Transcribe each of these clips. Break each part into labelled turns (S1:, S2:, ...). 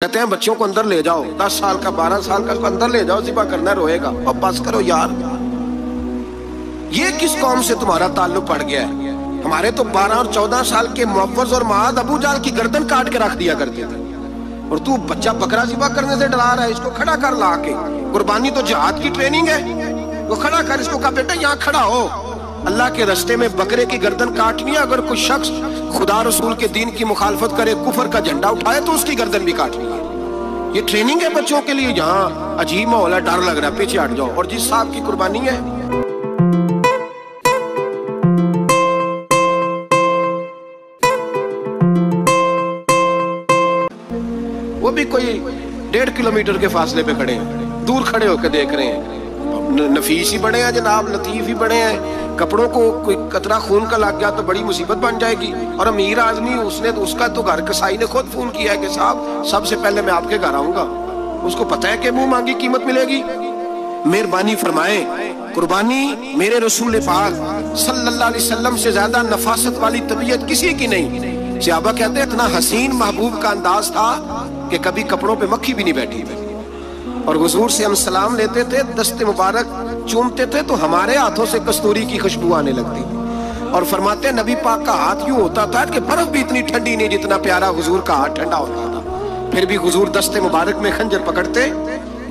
S1: कहते हैं बच्चों को अंदर ले जाओ, 10 साल का 12 साल का, उसको अंदर ले जाओ, ज़िबा करना रोएगा। और बस करो यार, ये किस कौम से तुम्हारा ताल्लुक पड़ गया है? हमारे तो 12 और 14 साल के मुअव्वज़ और माद अबू जाल की गर्दन काट के रख दिया करते थे, और तू बच्चा बकरा ज़िबा करने से डरा रहा है। इसको खड़ा कर ला के, कुर्बानी तो जिहाद की ट्रेनिंग है, वो खड़ा कर, इसको कहा बेटा यहाँ खड़ा हो, अल्लाह के रास्ते में बकरे की गर्दन काटनी है। अगर कोई शख्स खुदा रसूल के दीन की मुखालफत करे, कुफर का झंडा उठाए, तो उसकी गर्दन भी काटनी है। ये ट्रेनिंग है बच्चों के लिए। यहाँ अजीब माहौल है, डर लग रहा है, पीछे हट जाओ। और जिस साहब की कुर्बानी है, वो भी कोई 1.5 किलोमीटर के फासले पे खड़े हैं, दूर खड़े होकर देख रहे हैं। नफीस ही बड़े हैं जनाब, लतीफ ही बड़े हैं। कपड़ों को कोई कतरा खून का लग गया तो बड़ी मुसीबत बन जाएगी। और अमीर आदमी, उसने तो, उसका तो घर कसाई ने खुद फोन किया है कि साहब सबसे पहले मैं आपके घर आऊंगा। उसको पता है कि मुंह मांगी कीमत मिलेगी। मेहरबानी फरमाए, कुर्बानी मेरे रसूल पाक सल्लल्लाहु अलैहि वसल्लम से ज्यादा नफासत वाली तबीयत किसी की नहीं। सहाबा कहते हैं इतना हसीन महबूब का अंदाज था कि कभी कपड़ों पे मक्खी भी नहीं बैठी। और हुजूर से हम सलाम लेते थे, दस्ते मुबारक चूमते थे, तो हमारे हाथों से कस्तूरी की खुशबू आने लगती थी। और फरमाते नबी पाक का हाथ यूं होता था कि बर्फ भी इतनी ठंडी नहीं जितना प्यारा हुजूर का हाथ ठंडा होता था। फिर भी हुजूर दस्ते मुबारक में खंजर पकड़ते,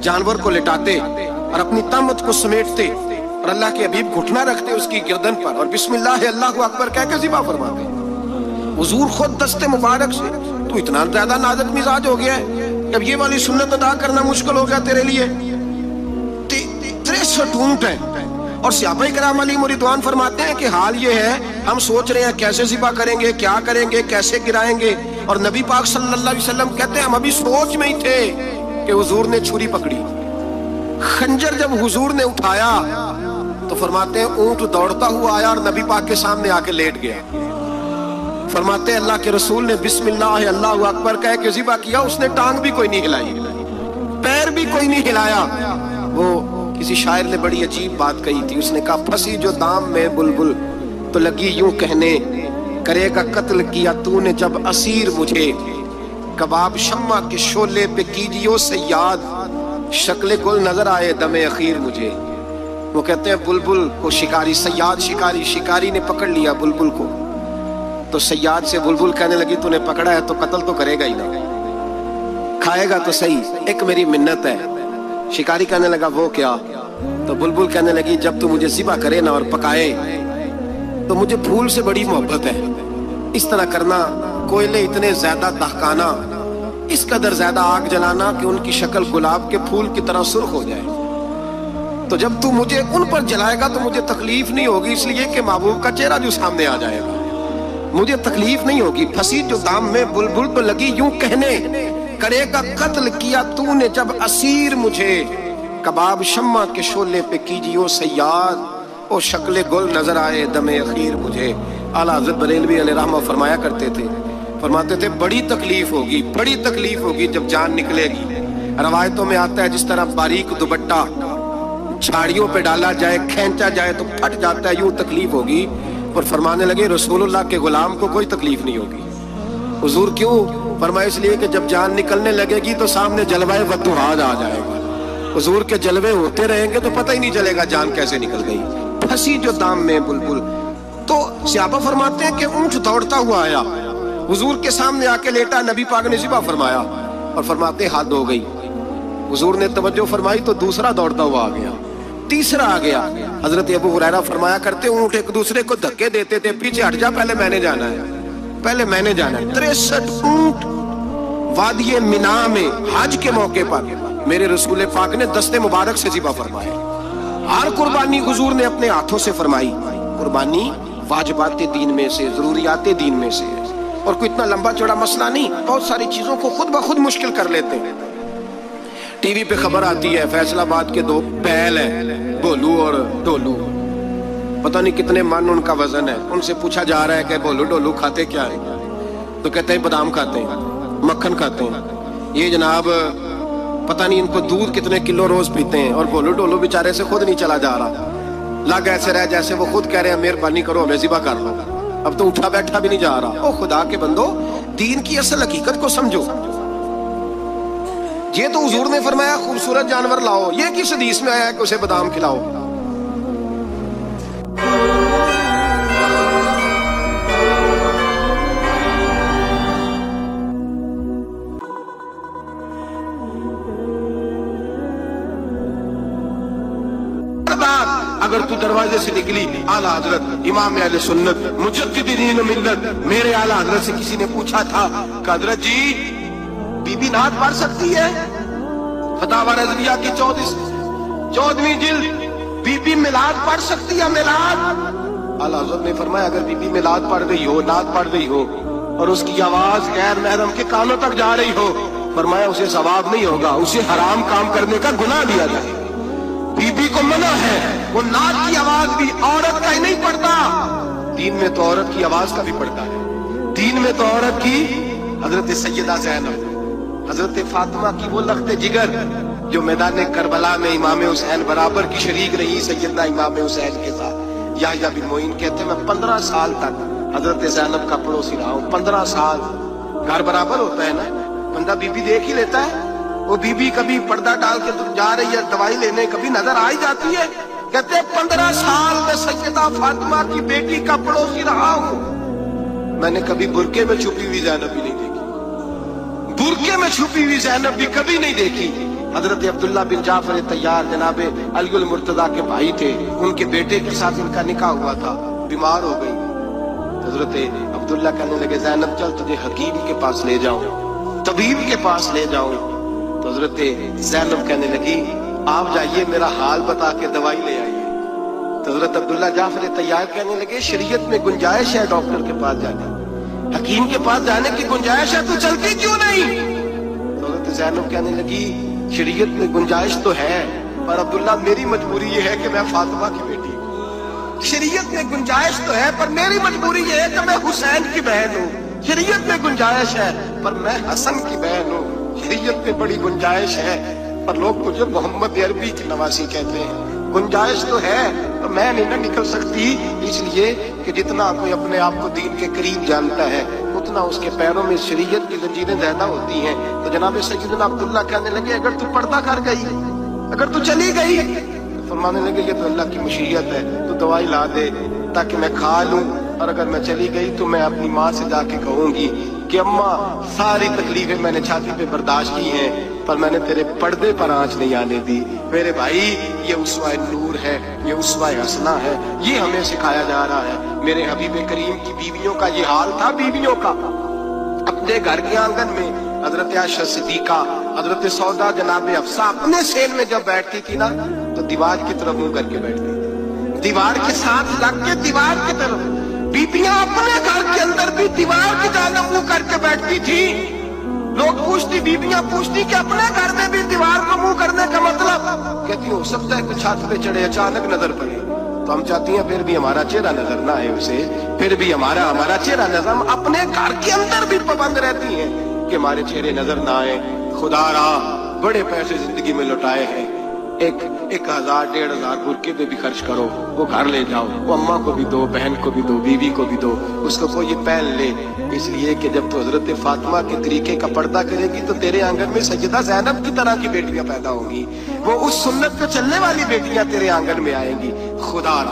S1: जानवर को लिटाते और अपनी तामत को समेटते, और अल्लाह के हबीब घुटना रखते उसकी गर्दन पर, और बिस्मिल्लाह अल्लाहु अकबर कह के ज़िबा फरमाते। हुजूर खुद दस्ते मुबारक से, तू इतना ज्यादा नाजुक मिजाज हो गया है, अब ये वाली सुन्नत अदा करना मुश्किल हो गया तेरे लिए। 63 ऊंट है। और सहाबा किराम अलैहिम रिदवान फरमाते हैं कि हाल ये है, हम सोच रहे हैं कैसे ज़िबा करेंगे, क्या करेंगे, कैसे गिराएंगे। और नबी पाक सल्लल्लाहु अलैहि वसल्लम कहते हैं हम अभी सोच में ही थे कि हुजूर ने छुरी पकड़ी। खंजर जब हुजूर ने उठाया तो फरमाते हैं ऊंट दौड़ता हुआ आया और नबी पाक के सामने आके लेट गया। फरमाते अल्लाह के रसूल ने बिस्मिल्लाह अल्लाहु अकबर कह के ज़िबा किया, उसने टांग भी कोई नहीं हिलाई, पैर भी कोई नहीं हिलाया। वो किसी शायर ने बड़ी अजीब बात कही थी, उसने कहा फंसी जो दाम में बुलबुल तो लगी यूं कहने, करेगा कत्ल किया तूने जब असीर मुझे, कबाब शम्मा के शोले पे कीजियो सयाद, शक्ल गुल नजर आए दमे अखीर मुझे। वो कहते हैं बुलबुल को शिकारी, सयाद शिकारी, शिकारी ने पकड़ लिया बुलबुल को, तो सयाद से बुलबुल कहने लगी तूने पकड़ा है तो कत्ल तो करेगा ही ना, खाएगा तो सही, एक मेरी मिन्नत है। शिकारी कहने लगा वो क्या? तो बुलबुल कहने लगी जब तू मुझे ज़िबा करे ना और पकाए तो मुझे फूल से बड़ी मोहब्बत है। इस तरह करना, कोयले इतने ज्यादा दहकाना, इस कदर ज्यादा आग जलाना कि उनकी शक्ल गुलाब के फूल की तरह सुर्ख हो जाए। तो जब तू मुझे उन पर जलाएगा तो मुझे तकलीफ नहीं होगी, इसलिए कि महबूब का चेहरा जो सामने आ जाएगा, मुझे तकलीफ नहीं होगी। फंसी जो दाम में बुलबुल तो लगी यूं कहने, करेगा कत्ल किया तूने जब असीर मुझे, कबाब शम्मा के शोले पे कीजियो सयाद, ओ शक्ल गुल नजर आए दमे अखीर मुझे। आला हज़रत बरेलवी अलैहिर्रहमा फरमाया करते थे, फरमाते थे बड़ी तकलीफ होगी, बड़ी तकलीफ होगी जब जान निकलेगी। रवायतों में आता है जिस तरह बारीक दुपट्टा झाड़ियों पे डाला जाए, खींचा जाए तो फट जाता है, यूं तकलीफ होगी। और फरमाने लगे रसूलुल्लाह के गुलाम को कोई तकलीफ नहीं होगी। हुजूर क्यों? फरमाया इसलिए कि जब जान निकलने लगेगी तो सामने जलवाए वद्दुहाद आ जाएगा। हुजूर के जलवे होते रहेंगे तो पता ही नहीं चलेगा जान कैसे निकल गई। फंसी जो दाम में बुलबुल। तो सहाबा फरमाते हैं कि ऊंट दौड़ता हुआ आया, हुजूर के सामने आके लेटा, नबी पाक ने ज़िबा फरमाया और फरमाते हाथ धो गई। हुजूर ने तवज्जो फरमाई तो दूसरा दौड़ता हुआ आ गया, तीसरा आ गया। हजरत अबू हुरैरा फरमाया करते ऊंट एक दूसरे को धक्के देते थे, पीछे हट जा, पहले मैंने जाना है, पहले मैंने जाना है। 63 ऊंट वादिये मिना में हज के मौके पर मेरे रसूल पाक ने दस्ते मुबारक से ज़िबा फरमाया। हर कुर्बानी हुजूर ने अपने हाथों से फरमाई। कुर्बानी वाजिबात दीन में से, जरूरियात दीन में से, और कोई इतना लंबा चौड़ा मसला नहीं। बहुत सारी चीजों को खुद ब खुद मुश्किल कर लेते हैं। टीवी पे खबर आती है फैसलाबाद के 2 बैल है, भोलू और डोलू, पता नहीं कितने मन उनका वजन है। उनसे पूछा जा रहा है कि भोलू डोलू खाते क्या है? तो कहते हैं बादाम खाते हैं, मक्खन खाते हैं। ये जनाब पता नहीं इनको दूध कितने किलो रोज पीते हैं। और भोलू डोलू बेचारे से खुद नहीं चला जा रहा, लग ऐसे रह जैसे वो खुद कह रहे हैं मेहरबानी करो हमें ज़िबा कर लो। अब तो उठा बैठा भी नहीं जा रहा। ओ खुदा के बंदो, दीन की असल हकीकत को समझो। یہ تو حضور نے فرمایا خوبصورت جانور لاؤ، یہ کس حدیث میں آیا ہے کہ اسے بادام کھلاؤ؟ اگر تو دروازے سے نکلی اعلیٰ حضرت امام اہل سنت مجدد دین و ملت میرے اعلیٰ حضرت سے کسی نے پوچھا تھا کہ حضرت جی بی بی نعت پڑھ سکتی ہے؟ فتاوی رضویہ کی 14ویں جلد، بی بی میلاد پڑھ سکتی ہے؟ میلاد اعلیٰ حضرت نے فرمایا اگر بی بی میلاد پڑھ رہی ہو، نعت پڑھ رہی ہو اور اس کی آواز غیر محرم کے کانوں تک جا رہی ہو، فرمایا اسے ثواب نہیں ہوگا، اسے حرام کام کرنے کا گناہ دیا جائے۔ بی بی کو منع ہے، وہ نعت کی آواز بھی عورت کا ہی نہیں پڑتا، دین میں تو عورت کی آواز کا بھی پڑتا ہے۔ دین میں تو عورت کی حضرت سیدہ زینب، حضرت فاطمہ کی وہ لخت جگر جو میدان کربلا میں امام حسین برابر کی شریک رہی سیدنا امام حسین کے ساتھ۔ یحییٰ بن معین کہتے ہیں میں 15 سال تک حضرت زینب کا پڑوسی رہا ہوں، 15 سال۔ گھر برابر ہوتا ہے نا، بندہ بی بی دیکھ ہی لیتا ہے، وہ بی بی کبھی پردہ ڈال کے جا رہی ہے دوائی لینے، کبھی نظر آ ہی جاتی ہے۔ کہتے ہیں 15 سال میں سیدہ فاطمہ کی بیٹی کا پڑوسی رہا ہوں، میں نے کبھی برقعے میں چھپی ہوئی زینب بھی نہیں دیکھی، برقعے میں چھپی ہوئی زینب بھی کبھی نہیں دیکھی۔ حضرت عبداللہ بن جعفر طیار جناب علی المرتضیٰ کے بھائی تھے، ان کے بیٹے کے ساتھ ان کا نکاح ہوا تھا، بیمار ہو گئی۔ حضرت عبداللہ کہنے لگے زینب چل تجھے حکیم کے پاس لے جاؤں، طبیب کے پاس لے جاؤں۔ تو حضرت زینب کہنے لگی آپ جائیے میرا حال بتا کے دوائی لے آئیے۔ تو حضرت عبداللہ جعفر طیار کہنے لگے شریعت میں گنجائش ہے ڈاکٹر کے پاس جانے، حکیم کے پاس جانے کی گنجائش ہے، تو چلتی کیوں نہیں؟ تو حضرت زینب کہنے لگی شریعت میں گنجائش تو ہے پر عبداللہ میری مجبوری یہ ہے کہ میں فاطمہ کی بیٹی ہوں۔ شریعت میں گنجائش تو ہے پر میری مجبوری یہ ہے کہ میں حسین کی بہن ہوں۔ شریعت میں گنجائش ہے پر میں حسن کی بہن ہوں۔ شریعت میں بڑی گنجائش ہے پر لوگ مجھے محمد عربی کی نواسی کہتے ہیں۔ گنجائش تو ہے پر میں نہیں نہ نکل سکتی، اس لیے کہ جتنا کوئی اپنے آپ کو دین کے قریب جانتا ہے اتنا اس کے پیروں میں شریعت کی زنجیریں زیادہ ہوتی ہیں۔ تو جناب سیدنا عبداللہ کہنے لگے اگر تو پردہ کر گئی، اگر تو چلی گئی، فرمانے لگے یہ تو اللہ کی مشیت ہے، تو دوائی لا دے تاکہ میں کھا لوں، اور اگر میں چلی گئی تو میں اپنی ماں سے جا کے کہوں گی کہ اماں ساری تکلیفیں میں نے چھاتی پہ برداشت کی ہیں پر میں نے تیرے پردے پر آنچ نہیں آنے دی۔ میرے بھائی یہ اسوہ نور ہے، یہ اسوہ حسنہ ہے، یہ ہمیں سکھایا جا رہا ہے۔ میرے حبیب کریم کی بیویوں کا یہ حال تھا، بیویوں کا اپنے گھر کے آنگن میں حضرت عائشہ صدیقہ، حضرت سودا جناب حفصہ اپنے سین میں جب بیٹھتی تھی نا تو دیوار کی طرف منہ کر کے بیٹھتی تھی، دیوار کے ساتھ لگ کے دیوار کی طرف۔ بیبیاں اپنے گھر کے اندر بھی دیوار کی جانب منہ کر کے بیٹھتی تھی۔ لوگ پوچھتی، بیبیاں پوچھتی کہ اپنے گھر میں بھی دیوار کو منہ کرنے کا مطلب؟ کہتی ہو سکتا ہے کہ چھت پہ چڑھے اچانک نظر پڑے تو ہم چاہتی ہیں پھر بھی ہمارا چہرہ نظر نہ آئے اسے، پھر بھی ہمارا چہرہ نظر، ہم اپنے گھر کے اندر بھی پابند رہتی ہیں کہ ہمارے چہرے نظر نہ آئے۔ خدا را بڑے پیسے زندگی میں لٹائے ہیں، 1000 1500 برقعے پہ بھی خرچ کرو، وہ گھر لے جاؤ، وہ اماں کو بھی دو، بہن کو بھی دو، بیوی کو بھی دو، اس کو کوئی پہن لے، اس لیے کہ جب تو حضرت فاطمہ کے طریقے کا پردہ کرے گی تو تیرے آنگن میں سیدہ زینب کی طرح کی بیٹیاں پیدا ہوں گی، وہ اس سنت پہ چلنے والی بیٹیاں تیرے آنگن میں آئیں گی۔ خدا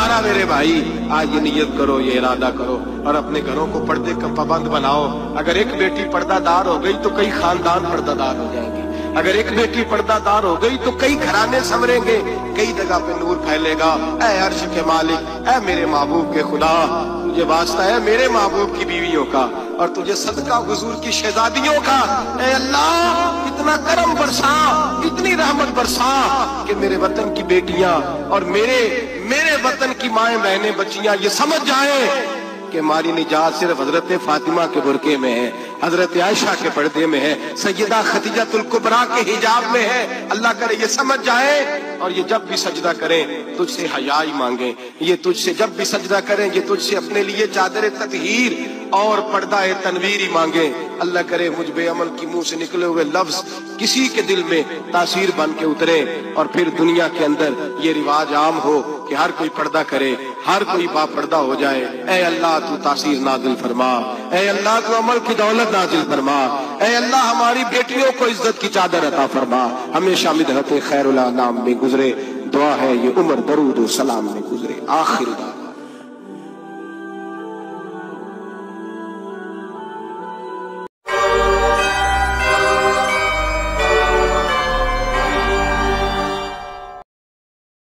S1: را میرے بھائی آج یہ نیت کرو، یہ ارادہ کرو اور اپنے گھروں کو پردے کا پابند بناؤ۔ اگر ایک بیٹی پردہ دار ہو گئی تو کئی خاندان پردہ دار ہو جائیں گے، اگر ایک بیٹی پردہ دار ہو گئی تو کئی گھرانے سنوریں گے، کئی جگہ پہ نور پھیلے گا۔ اے عرش کے مالک، اے میرے محبوب کے خدا، تجھے واسطہ ہے میرے محبوب کی بیویوں کا اور تجھے صدقہ حضور کی شہزادیوں کا۔ اے اللہ اتنا کرم برسا، اتنی رحمت برسا کہ میرے وطن کی بیٹیاں اور میرے وطن کی مائیں بہنیں بچیاں یہ سمجھ جائیں کہ ہماری نجات صرف حضرت فاطمہ کے برقعے میں ہے، حضرت عائشہ کے پردے میں ہے، سیدہ خدیجہ الکبریٰ کے حجاب میں ہے۔ اللہ کرے یہ سمجھ جائے اور یہ جب بھی سجدہ کریں تجھ سے حیا مانگیں، یہ تجھ سے جب بھی سجدہ کریں یہ تجھ سے اپنے لیے چادر تطہیر اور پردہ تنویری مانگیں. اللہ کرے مجھ بے عمل کی منہ سے نکلے ہوئے لفظ کسی کے دل میں تاثیر بن کے اترے اور پھر دنیا کے اندر یہ رواج عام ہو کہ ہر کوئی پردہ کرے, ہر کوئی با پردہ ہو جائے. اے اللہ تو تاثیر نازل فرما, اے اللہ تو عمل کی دولت نازل فرما, اے اللہ ہماری بیٹیوں کو عزت کی چادر عطا فرما, ہمیشہ مدحت خیر الانام میں گزرے. دعا ہے یہ عمر درود و سلام میں گزرے. آخر